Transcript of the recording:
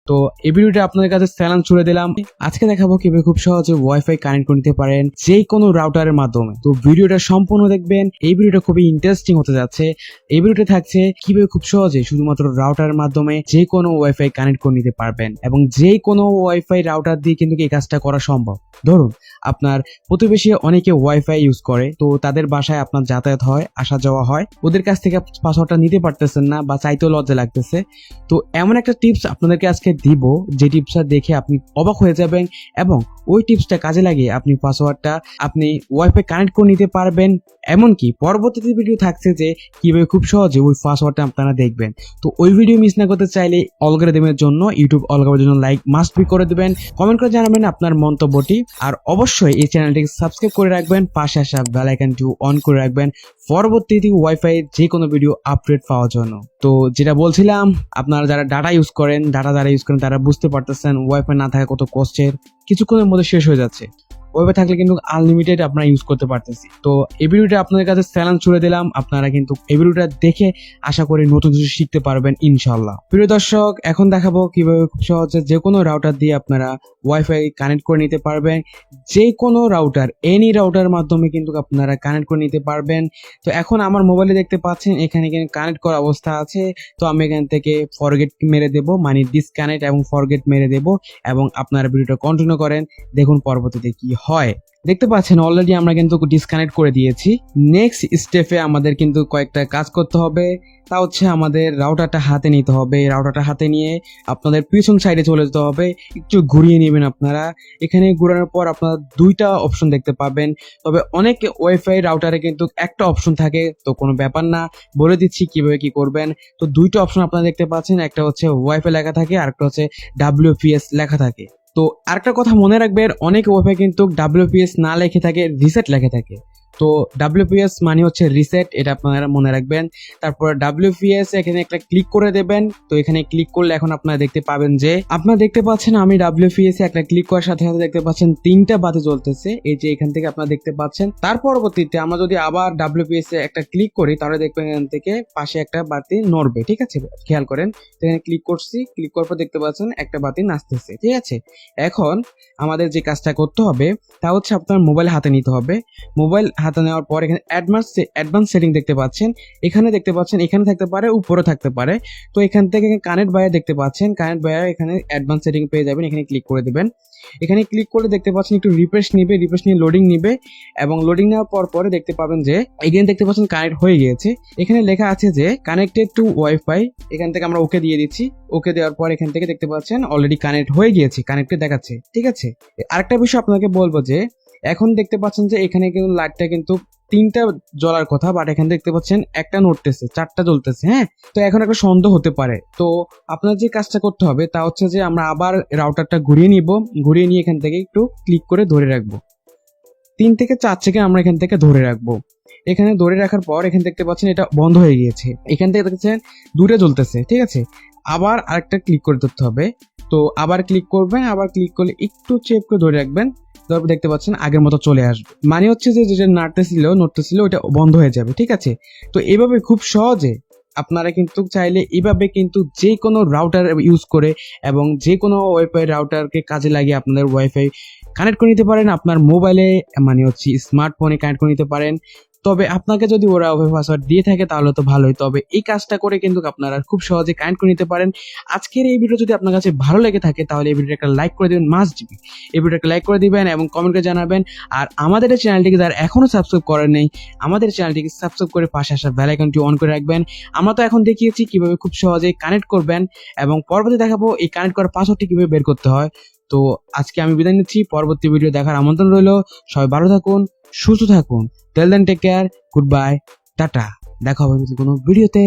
তো এই ভিডিওটা আপনাদের কাছে চ্যালেঞ্জ ছুড়ে দিলাম। আজকে দেখাবো কিভাবে খুব সহজে ওয়াইফাই কানেক্ট করে নিতে পারেন যে কোনো রাউটারের মাধ্যমে। তো ভিডিওটা সম্পূর্ণ দেখবেন, এই ভিডিওটা খুবই ইন্টারেস্টিং হতে যাচ্ছে। এই ভিডিওটা থাকছে কিভাবে খুব সহজে শুধুমাত্র রাউটারের মাধ্যমে যে কোনো ওয়াইফাই কানেক্ট করে নিতে পারবেন, এবং যে কোনো ওয়াইফাই রাউটার দিয়ে কিন্তু এই কাজটা করা সম্ভব। ধরুন আপনার প্রতিবেশী অনেকে ওয়াইফাই ইউজ করে, তো তাদের বাসায় আপনার যাতায়াত হয়, আসা যাওয়া হয়, ওদের কাছ থেকে পাসওয়ার্ডটা নিতে পারতেছেন না বা চাইতেও লজ্জা লাগতেছে। তো এমন একটা টিপস আপনাদেরকে আজকে দিব, যে টিপসটা দেখে আপনি অবাক হয়ে যাবেন, এবং ওই টিপসটা কাজে লাগিয়ে আপনি পাসওয়ার্ডটা আপনি ওয়াইফাই কানেক্ট করে নিতে পারবেন। এমনকি পরবর্তীতে ভিডিও থাকছে যে কিভাবে খুব সহজে ওই পাসওয়ার্ডটা আপনারা দেখবেন। তো ওই ভিডিও মিস না করতে চাইলে অলগোরিদমের জন্য, ইউটিউব অলগোরিদমের জন্য লাইক মাস্ট বি করে দিবেন, কমেন্ট করে জানাবেন আপনার মন্তব্যটি, আর অবশ্যই এই চ্যানেলটিকে সাবস্ক্রাইব করে রাখবেন, পাশে আসা বেল আইকনটি অন করে রাখবেন পরবর্তীতে ওয়াইফাই যে কোনো ভিডিও আপডেট পাওয়ার জন্য। তো যেটা বলছিলাম, আপনারা যারা ডাটা ইউজ করেন তারা বুঝতে পারতেছেন ওয়াইফাই না থাকা কত কষ্টের, কিছুক্ষণের মধ্যে শেষ হয়ে যাচ্ছে। ওয়াইফাই থাকলে কিন্তু আনলিমিটেড আপনারা ইউজ করতে পারতেছি। তো এই ভিডিওটা আপনাদের কাছে চ্যালেঞ্জ ছুড়ে দিলাম, আপনারা কিন্তু এই ভিডিওটা দেখে আশা করি নতুন কিছু শিখতে পারবেন ইনশাল্লাহ। প্রিয় দর্শক, এখন দেখাবো কিভাবে খুব সহজে যে কোনো রাউটার দিয়ে আপনারা ওয়াইফাই কানেক্ট করে নিতে পারবেন। যে কোনো রাউটার, এনি রাউটার মাধ্যমে কিন্তু আপনারা কানেক্ট করে নিতে পারবেন। তো এখন আমার মোবাইলে দেখতে পাচ্ছেন এখানে কানেক্ট করা অবস্থা আছে। তো আমি এখান থেকে ফরগেট মেরে দেবো, মানে ডিসকানেক্ট এবং ফরগেট মেরে দেবো, এবং আপনারা ভিডিওটা কন্টিনিউ করেন, দেখুন পরবর্তীতে কি হয়। দেখতে পাচ্ছেন অলরেডি আমরা কিন্তু ডিসকানেক্ট করে দিয়েছি। নেক্সট স্টেপে আমাদের কিন্তু কয়েকটা কাজ করতে হবে। তা হচ্ছে আমাদের রাউটারটা হাতে নিতে হবে। রাউটারটা হাতে নিয়ে আপনাদের পিছন সাইডে চলে যেতে হবে, একটু ঘুরিয়ে নেবেন আপনারা। এখানে ঘোরানোর পর আপনারা দুইটা অপশন দেখতে পাবেন, তবে অনেক ওয়াইফাই রাউটারে কিন্তু একটা অপশন থাকে। তো কোনো ব্যাপার না, বলে দিচ্ছি কিভাবে কি করবেন। তো দুইটা অপশন আপনারা দেখতে পাচ্ছেন, একটা হচ্ছে ওয়াইফাই লেখা থাকে, আর একটা হচ্ছে WPS লেখা থাকে। তো আরেকটা কথা মনে রাখবেন, অনেক ওয়াইফাই কিন্তু WPS না লেখে থাকে, রিসেট লেখে থাকে। তো WPS মানে হচ্ছে রিসেট, এটা আপনারা মনে রাখবেন। তারপর WPS এখানে একটা ক্লিক করে দেবেন। তো এখানে ক্লিক করলে এখন আপনারা দেখতে পাবেন যে আপনারা দেখতে পাচ্ছেন আমি WPS একটা ক্লিক করার সাথে সাথে দেখতে পাচ্ছেন 3টা বাতি জ্বলতেছে, এই যে এখান থেকে আপনারা দেখতে পাচ্ছেন। তার পরবর্তীতে আমরা যদি আবার WPS এ একটা ক্লিক করি, তাহলে দেখবেন এখান থেকে পাশে একটা বাতি নড়বে, ঠিক আছে, খেয়াল করেন। এখানে ক্লিক করছি, ক্লিক করার পর দেখতে পাচ্ছেন একটা বাতি নাচতেছে, ঠিক আছে। এখন আমাদের যে কাজটা করতে হবে তা হচ্ছে আপনার মোবাইল হাতে নিতে হবে। মোবাইল হাতে নেওয়ার পর এখানে অ্যাডভান্স সেটিং দেখতে পাচ্ছেন, এখানে দেখতে পাচ্ছেন, এখানে থাকতে পারে, উপরে থাকতে পারে। তো এখান থেকে কানেক্ট বায়ার দেখতে পাচ্ছেন, কানেক্ট বায়ার এখানে অ্যাডভান্স সেটিং পেয়ে যাবেন, এখানে ক্লিক করে দেবেন। এখানে ক্লিক করলে দেখতে পাচ্ছেন একটু রিফ্রেশ নিয়ে লোডিং নিবে, এবং লোডিং নেওয়ার পর পরে দেখতে পাবেন যে এখানে দেখতে পাচ্ছেন কানেক্ট হয়ে গিয়েছে। এখানে লেখা আছে যে কানেক্টেড টু ওয়াইফাই। এখান থেকে আমরা ওকে দিয়ে দিচ্ছি। ওকে দেওয়ার পর এখান থেকে দেখতে পাচ্ছেন অলরেডি কানেক্ট হয়ে গিয়েছে, কানেক্টে দেখাচ্ছে, ঠিক আছে। আরেকটা বিষয় আপনাকে বলবো যে এখন দেখতে পাচ্ছেন যে এখানে কিন্তু লাইটটা কিন্তু 3টা জ্বলার কথা, বাট এখানে দেখতে পাচ্ছেন একটা নড়তেছে, 4টা জ্বলতেছে। হ্যাঁ, তো এখন একটা সন্দেহ হতে পারে। তো আপনার যে কাজটা করতে হবে তা হচ্ছে যে আমরা আবার রাউটারটা ঘুরিয়ে নিয়ে এখান থেকে একটু ক্লিক করে ধরে রাখবো। 3 থেকে 4 সেকেন্ড আমরা এখান থেকে ধরে রাখবো। এখানে ধরে রাখার পর এখানে দেখতে পাচ্ছেন এটা বন্ধ হয়ে গিয়েছে। এখান থেকে দেখছেন 2টা জ্বলতেছে, ঠিক আছে। আবার আরেকটা ক্লিক করে ধরতে হবে। তো আবার ক্লিক করবেন, আবার ক্লিক করলে একটু চেপ করে ধরে রাখবেন, তারপর দেখতে পাচ্ছেন আগের মতো চলে আসবে। মানে হচ্ছে যে যেটা নড়তেছিল ওটা বন্ধ হয়ে যাবে, ঠিক আছে। তো এইভাবে খুব সহজে আপনারা কিন্তু চাইলে এইভাবে কিন্তু যে কোনো রাউটার ইউজ করে এবং যে কোনো ওয়াইফাই রাউটারকে কাজে লাগিয়ে আপনাদের ওয়াইফাই কানেক্ট করে নিতে পারেন, আপনার মোবাইলে মানে হচ্ছে স্মার্টফোনে কানেক্ট করে নিতে পারেন। তবে আপনাকে যদি ওরা ওয়াইফাই পাসওয়ার্ড দিয়ে থাকে তাহলে তো ভালোই। তবে এই কাজটা করে কিন্তু আপনারা খুব সহজে কানেক্ট করে নিতে পারেন। আজকের এই ভিডিও যদি আপনার কাছে ভালো লেগে থাকে তাহলে এই ভিডিওটা একটা লাইক করে দিবেন, মাস্ট বি এই ভিডিওটা লাইক করে দিবেন এবং কমেন্ট করে জানাবেন। আর আমাদের এই চ্যানেলটিকে যারা এখনো সাবস্ক্রাইব করেন নাই, আমাদের চ্যানেলটিকে সাবস্ক্রাইব করে পাশে আসা বেল আইকনটি অন করে রাখবেন। আমরা তো এখন দেখিয়েছি কিভাবে খুব সহজে কানেক্ট করবেন, এবং পরবর্তী দেখাবো এই কানেক্ট করার পাসওয়ার্ডটি কিভাবে বের করতে হয়। তো আজকে আমি বিদায় নিচ্ছি, পরবর্তী ভিডিও দেখার আমন্ত্রণ রইল। সবাই ভালো থাকুন, সুস্থ থাকুন। Tell then take care, goodbye, টাটা। দেখা হবে কোনো ভিডিওতে।